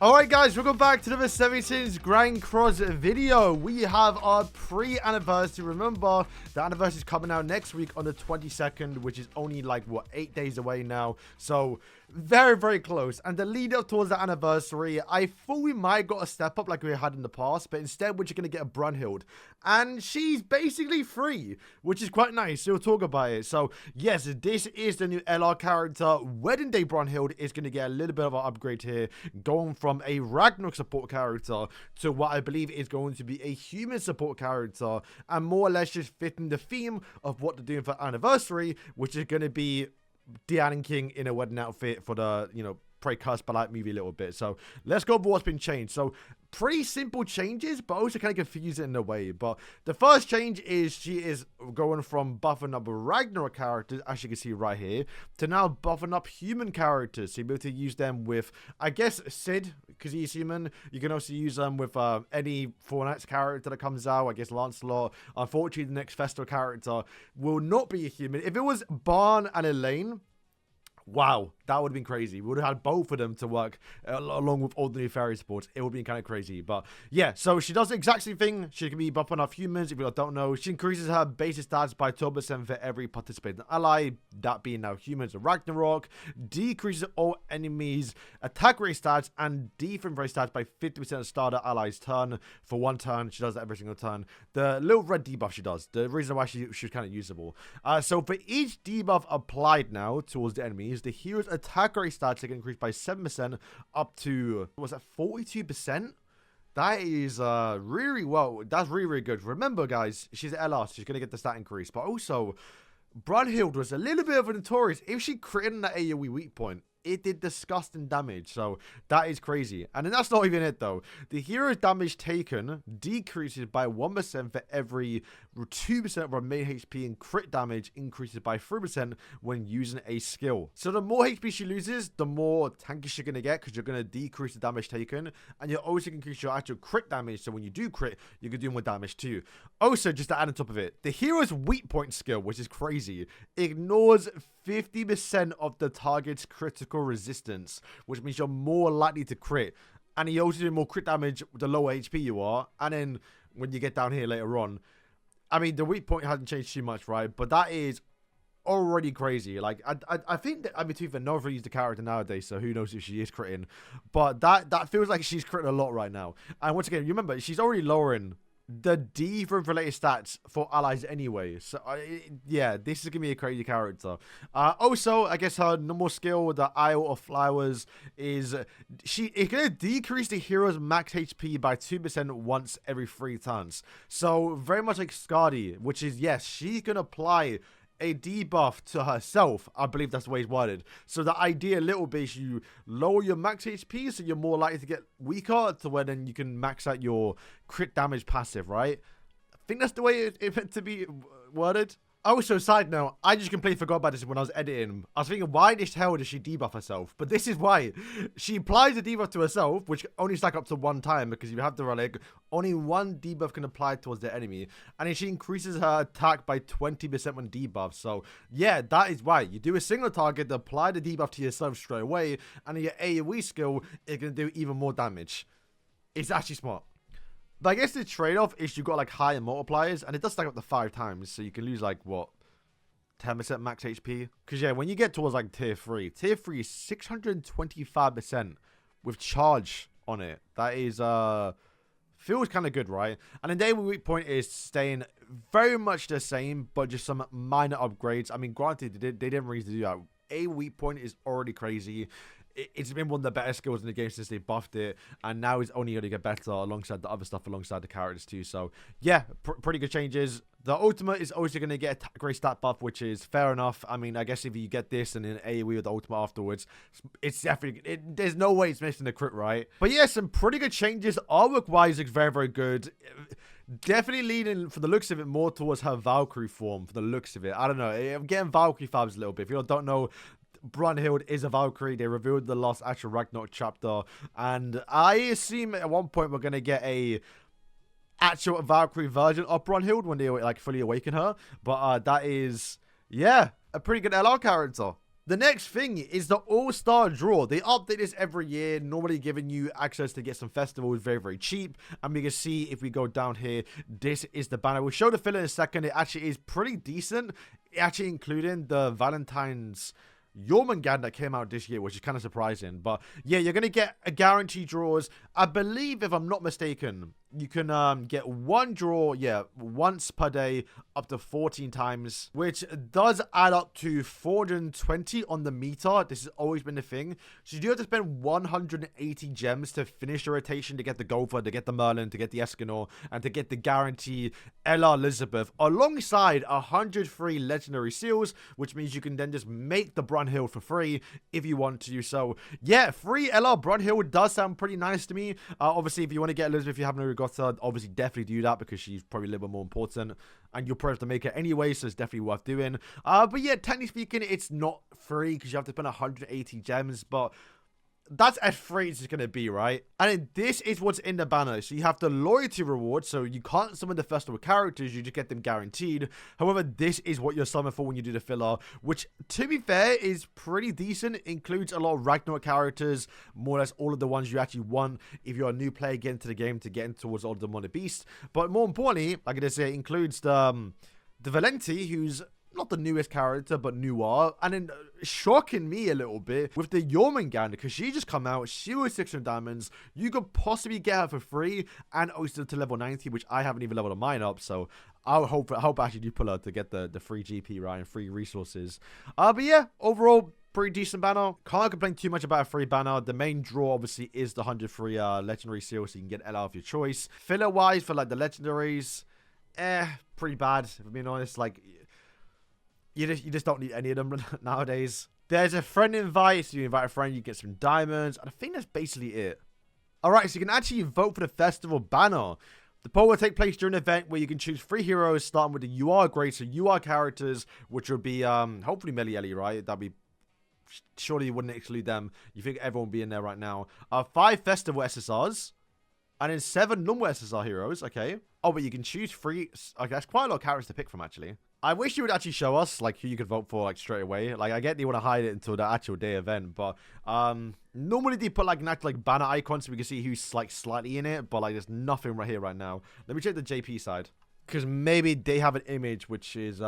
Alright guys, welcome back to the 17's Grand Cross video. We have our pre-anniversary. Remember, the anniversary is coming out next week on the 22nd, which is only like, what, 8 days away now. So, very, very close. And the lead up towards the anniversary, I thought we might got a step up like we had in the past, but instead we're just going to get a BRUNHILD. And she's basically free, which is quite nice. So we'll talk about it. So, yes, this is the new LR character. Wedding Day BRUNHILD is going to get a little bit of an upgrade here, going from a Ragnarok support character to what I believe is going to be a human support character, and more or less just fitting the theme of what they're doing for anniversary, which is going to be Diana King in a wedding outfit for the, Pray Curse by Light movie a little bit. So let's go over what's been changed. So pretty simple changes, but also kind of confusing in a way. But the first change is she is going from buffing up Ragnarok characters, as you can see right here, to now buffing up human characters. So you'll be able to use them with, I guess, Sid, because he's human. You can also use them with any Fortnite's character that comes out. I guess Lancelot. Unfortunately, the next Festal character will not be a human. If it was Barn and Elaine, wow, that would have been crazy. We would have had both of them to work along with ordinary fairy supports. It would be kind of crazy. But yeah, so she does the exact same thing. She can be buffing off humans. If you don't know, she increases her basic stats by 12% for every participating ally, that being now humans and Ragnarok. Decreases all enemies' attack rate stats and defense rate stats by 50% of starter allies' turn for 1 turn. She does that every single turn. The little red debuff she does, the reason why she's kind of usable. So for each debuff applied now towards the enemies, the hero's attack rate stats get increased by 7% up to, was that 42%? That is really well. That's really, really good. Remember, guys, she's an LR, so she's going to get the stat increase. But also, BRUNHILD was a little bit of a notorious. If she critted that AoE weak point, it did disgusting damage. So that is crazy. And then that's not even it, though. The hero's damage taken decreases by 1% for every 2% of her main HP, and crit damage increases by 3% when using a skill. So the more HP she loses, the more tankish you're going to get, because you're going to decrease the damage taken, and you're also going to increase your actual crit damage. So when you do crit, you can do more damage too. Also, just to add on top of it, the hero's weak point skill, which is crazy, ignores 50% of the target's critical resistance, which means you're more likely to crit. And you also do more crit damage the lower HP you are. And then when you get down here later on, I mean, the weak point hasn't changed too much, right? But that is already crazy. Like, I think that, I mean, to even know if I use the character nowadays, so who knows if she is critting. But that feels like she's critting a lot right now. And once again, you remember, she's already lowering the defense related stats for allies anyway. So yeah, this is gonna be a crazy character. Also, I guess her normal skill with the Isle of Flowers is it's gonna decrease the hero's max HP by 2% once every 3 turns. So very much like Skadi, which is, yes, she can apply a debuff to herself. I believe that's the way it's worded. So the idea a little bit is you lower your max HP, so you're more likely to get weaker, to where then you can max out your crit damage passive, right? I think that's the way it meant to be worded. Also, side note, I just completely forgot about this when I was editing. I was thinking, why the hell does she debuff herself? But this is why. She applies a debuff to herself, which only stack up to 1 time, because if you have the relic, only 1 debuff can apply towards the enemy. And then she increases her attack by 20% when debuffed. So, yeah, that is why. You do a single target, apply the debuff to yourself straight away, and your AoE skill is going to do even more damage. It's actually smart. But I guess the trade-off is you've got like higher multipliers, and it does stack up to 5 times, so you can lose like, what, 10% max HP? Because yeah, when you get towards like tier 3 is 625% with charge on it. That is, feels kind of good, right? And the daily weak point is staying very much the same, but just some minor upgrades. I mean, granted, they didn't really do that. A weak point is already crazy. It's been one of the better skills in the game since they buffed it, and now it's only going to get better alongside the other stuff, alongside the characters too. So yeah, pretty good changes. The ultimate is also going to get a great stat buff, which is fair enough. I mean, I guess if you get this and then AoE with the ultimate afterwards, it's definitely, there's no way it's missing the crit, right? But yeah, some pretty good changes. Artwork wise, looks very, very good. Definitely leaning, for the looks of it, more towards her Valkyrie form, for the looks of it. I don't know, I'm getting Valkyrie vibes a little bit. If you don't know, BRUNHILD is a Valkyrie. They revealed the last actual Ragnarok chapter, and I assume at one point we're gonna get a actual Valkyrie version of BRUNHILD when they like fully awaken her. But that is, yeah, a pretty good LR character. The next thing is the AllStar Draw. They update this every year, normally giving you access to get some festivals very, very cheap. And we can see if we go down here, this is the banner. We'll show the filler in a second. It actually is pretty decent. Actually including the Valentine's Jormungand that came out this year, which is kind of surprising. But yeah, you're going to get a guaranteed draws. I believe, if I'm not mistaken, you can get one draw, once per day, up to 14 times, which does add up to 420 on the meter. This has always been the thing. So you do have to spend 180 gems to finish your rotation, to get the Gopher, to get the Merlin, to get the Escanor, and to get the guaranteed Ella Elizabeth, alongside 100 free legendary seals, which means you can then just make the Brunhild for free if you want to. So yeah, free Ella Brunhild does sound pretty nice to me. Obviously, if you want to get Elizabeth, if you haven't already got her, obviously definitely do that, because she's probably a little bit more important, and you'll probably have to make it anyway, so it's definitely worth doing. But yeah, technically speaking, it's not free because you have to spend 180 gems, but that's as free as it's going to be, right? And then this is what's in the banner. So you have the loyalty reward, so you can't summon the festival characters, you just get them guaranteed. However, this is what you're summoned for when you do the filler, which, to be fair, is pretty decent. It includes a lot of Ragnarok characters, more or less all of the ones you actually want if you're a new player getting into the game to get in towards all of the Demonic Beast. But more importantly, like I say, it includes the Valenti, who's not the newest character, but newer, and then shocking me a little bit with the Jormungand, because she just come out, she was 600 diamonds, you could possibly get her for free, and also to level 90, which I haven't even leveled mine up, so I hope actually you pull her to get the free GP, right, and free resources. But yeah, overall, pretty decent banner. Can't complain too much about a free banner. The main draw, obviously, is the 100 free legendary seal, so you can get Ella of your choice. Filler-wise, for, like, the legendaries, pretty bad, if I'm being honest. Like, you just don't need any of them nowadays. There's a friend invite, so you invite a friend, you get some diamonds, and I think that's basically it. Alright, so you can actually vote for the festival banner. The poll will take place during an event where you can choose 3 heroes, starting with the UR grade, so UR characters, which would be, hopefully Melieli, right? That'd be, surely you wouldn't exclude them. You think everyone would be in there right now. 5 festival SSRs, and then 7 normal SSR heroes, okay. Oh, but you can choose 3, okay, that's quite a lot of characters to pick from, actually. I wish you would actually show us, like, who you could vote for, like, straight away. Like, I get you want to hide it until the actual day event, but, normally they put, like, an actual, like, banner icon so we can see who's, like, slightly in it, but, like, there's nothing right here right now. Let me check the JP side, because maybe they have an image, which is,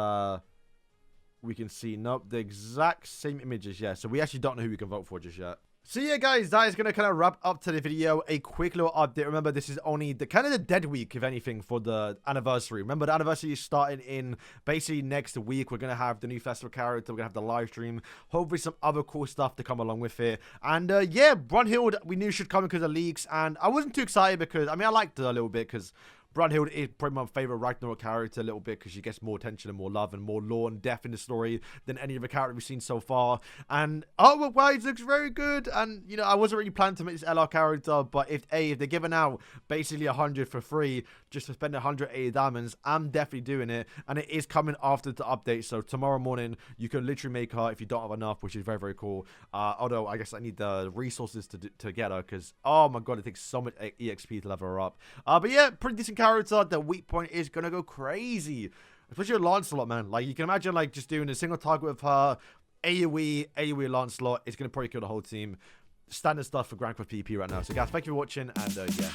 we can see, nope, the exact same images, yeah, so we actually don't know who we can vote for just yet. So yeah, guys, that is going to kind of wrap up today's video. A quick little update. Remember, this is only the kind of the dead week, if anything, for the anniversary. Remember, the anniversary is starting in basically next week. We're going to have the new festival character. We're going to have the live stream. Hopefully some other cool stuff to come along with it. And yeah, Brunhild, we knew should come because of leaks. And I wasn't too excited because, I mean, I liked her a little bit because Brunhild is probably my favorite Ragnarok character a little bit because she gets more attention and more love and more lore and depth in the story than any other character we've seen so far. And otherwise, looks very good. And, you know, I wasn't really planning to make this LR character, but if they're giving out basically 100 for free just to spend 180 diamonds, I'm definitely doing it. And it is coming after the update. So tomorrow morning, you can literally make her if you don't have enough, which is very, very cool. Although, I guess I need the resources to get her because, oh my god, it takes so much EXP to level her up. But yeah, pretty decent character. The weak point is gonna go crazy, especially with Lancelot, man. Like, you can imagine, like, just doing a single target with her, AoE Lancelot. It's gonna probably kill the whole team. Standard stuff for Grand Cross PvP right now. So guys, thank you for watching, and yeah.